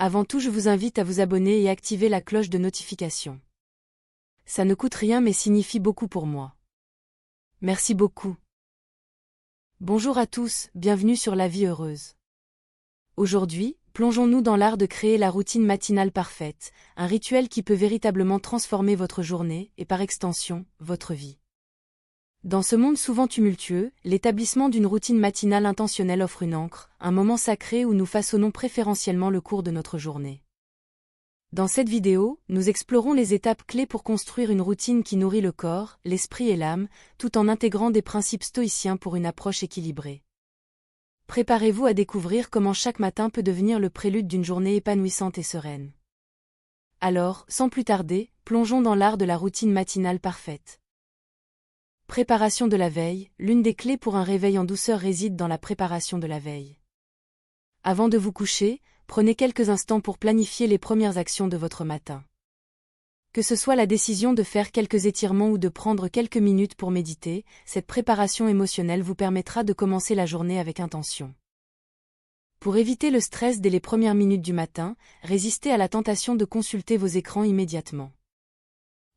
Avant tout, je vous invite à vous abonner et activer la cloche de notification. Ça ne coûte rien mais signifie beaucoup pour moi. Merci beaucoup. Bonjour à tous, bienvenue sur La Vie Heureuse. Aujourd'hui, plongeons-nous dans l'art de créer la routine matinale parfaite, un rituel qui peut véritablement transformer votre journée et par extension, votre vie. Dans ce monde souvent tumultueux, l'établissement d'une routine matinale intentionnelle offre une ancre, un moment sacré où nous façonnons préférentiellement le cours de notre journée. Dans cette vidéo, nous explorons les étapes clés pour construire une routine qui nourrit le corps, l'esprit et l'âme, tout en intégrant des principes stoïciens pour une approche équilibrée. Préparez-vous à découvrir comment chaque matin peut devenir le prélude d'une journée épanouissante et sereine. Alors, sans plus tarder, plongeons dans l'art de la routine matinale parfaite. Préparation de la veille, l'une des clés pour un réveil en douceur réside dans la préparation de la veille. Avant de vous coucher, prenez quelques instants pour planifier les premières actions de votre matin. Que ce soit la décision de faire quelques étirements ou de prendre quelques minutes pour méditer, cette préparation émotionnelle vous permettra de commencer la journée avec intention. Pour éviter le stress dès les premières minutes du matin, résistez à la tentation de consulter vos écrans immédiatement.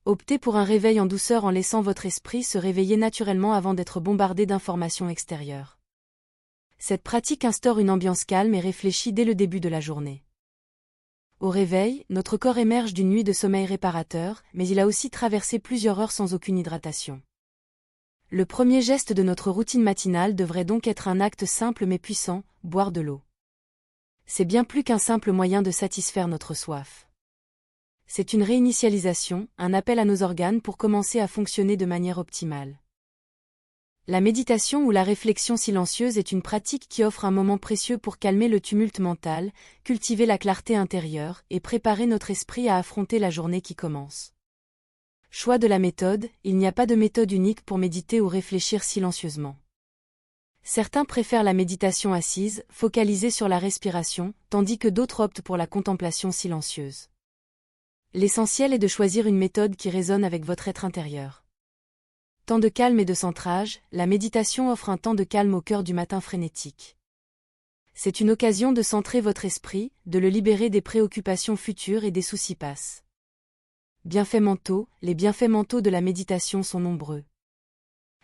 Optez pour un réveil en douceur en laissant votre esprit se réveiller naturellement avant d'être bombardé d'informations extérieures. Cette pratique instaure une ambiance calme et réfléchie dès le début de la journée. Au réveil, notre corps émerge d'une nuit de sommeil réparateur, mais il a aussi traversé plusieurs heures sans aucune hydratation. Le premier geste de notre routine matinale devrait donc être un acte simple mais puissant, boire de l'eau. C'est bien plus qu'un simple moyen de satisfaire notre soif. C'est une réinitialisation, un appel à nos organes pour commencer à fonctionner de manière optimale. La méditation ou la réflexion silencieuse est une pratique qui offre un moment précieux pour calmer le tumulte mental, cultiver la clarté intérieure et préparer notre esprit à affronter la journée qui commence. Choix de la méthode, il n'y a pas de méthode unique pour méditer ou réfléchir silencieusement. Certains préfèrent la méditation assise, focalisée sur la respiration, tandis que d'autres optent pour la contemplation silencieuse. L'essentiel est de choisir une méthode qui résonne avec votre être intérieur. Temps de calme et de centrage, la méditation offre un temps de calme au cœur du matin frénétique. C'est une occasion de centrer votre esprit, de le libérer des préoccupations futures et des soucis passés. Bienfaits mentaux, les bienfaits mentaux de la méditation sont nombreux.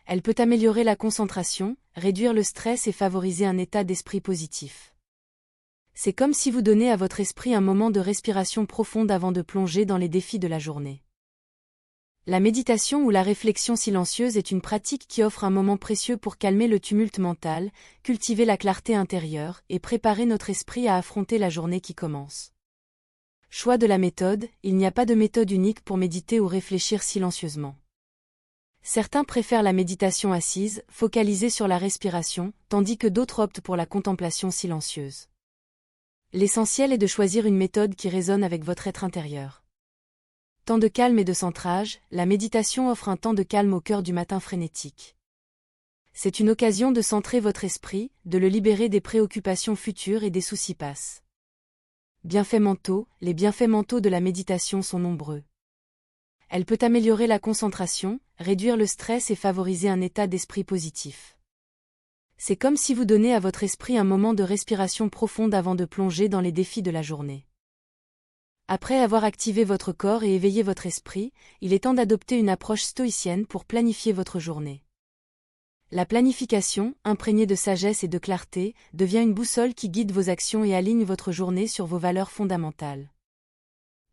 Elle peut améliorer la concentration, réduire le stress et favoriser un état d'esprit positif. C'est comme si vous donnez à votre esprit un moment de respiration profonde avant de plonger dans les défis de la journée. La méditation ou la réflexion silencieuse est une pratique qui offre un moment précieux pour calmer le tumulte mental, cultiver la clarté intérieure et préparer notre esprit à affronter la journée qui commence. Choix de la méthode, il n'y a pas de méthode unique pour méditer ou réfléchir silencieusement. Certains préfèrent la méditation assise, focalisée sur la respiration, tandis que d'autres optent pour la contemplation silencieuse. L'essentiel est de choisir une méthode qui résonne avec votre être intérieur. Temps de calme et de centrage, la méditation offre un temps de calme au cœur du matin frénétique. C'est une occasion de centrer votre esprit, de le libérer des préoccupations futures et des soucis passés. Bienfaits mentaux, les bienfaits mentaux de la méditation sont nombreux. Elle peut améliorer la concentration, réduire le stress et favoriser un état d'esprit positif. C'est comme si vous donnez à votre esprit un moment de respiration profonde avant de plonger dans les défis de la journée. Après avoir activé votre corps et éveillé votre esprit, il est temps d'adopter une approche stoïcienne pour planifier votre journée. La planification, imprégnée de sagesse et de clarté, devient une boussole qui guide vos actions et aligne votre journée sur vos valeurs fondamentales.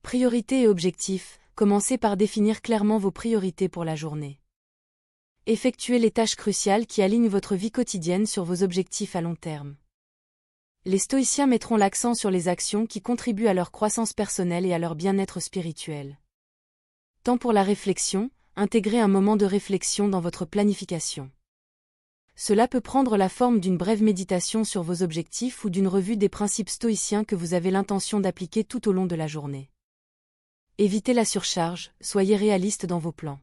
Priorités et objectifs, commencez par définir clairement vos priorités pour la journée. Effectuez les tâches cruciales qui alignent votre vie quotidienne sur vos objectifs à long terme. Les stoïciens mettront l'accent sur les actions qui contribuent à leur croissance personnelle et à leur bien-être spirituel. Temps pour la réflexion, intégrez un moment de réflexion dans votre planification. Cela peut prendre la forme d'une brève méditation sur vos objectifs ou d'une revue des principes stoïciens que vous avez l'intention d'appliquer tout au long de la journée. Évitez la surcharge, soyez réaliste dans vos plans.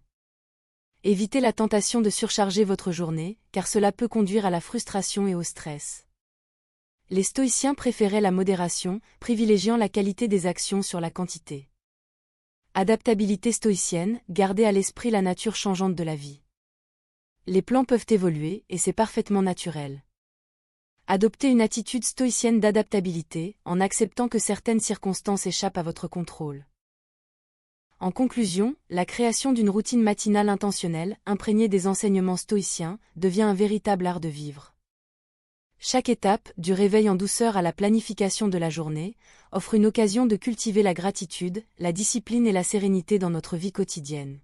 Évitez la tentation de surcharger votre journée, car cela peut conduire à la frustration et au stress. Les stoïciens préféraient la modération, privilégiant la qualité des actions sur la quantité. Adaptabilité stoïcienne, gardez à l'esprit la nature changeante de la vie. Les plans peuvent évoluer, et c'est parfaitement naturel. Adoptez une attitude stoïcienne d'adaptabilité, en acceptant que certaines circonstances échappent à votre contrôle. En conclusion, la création d'une routine matinale intentionnelle, imprégnée des enseignements stoïciens, devient un véritable art de vivre. Chaque étape, du réveil en douceur à la planification de la journée, offre une occasion de cultiver la gratitude, la discipline et la sérénité dans notre vie quotidienne.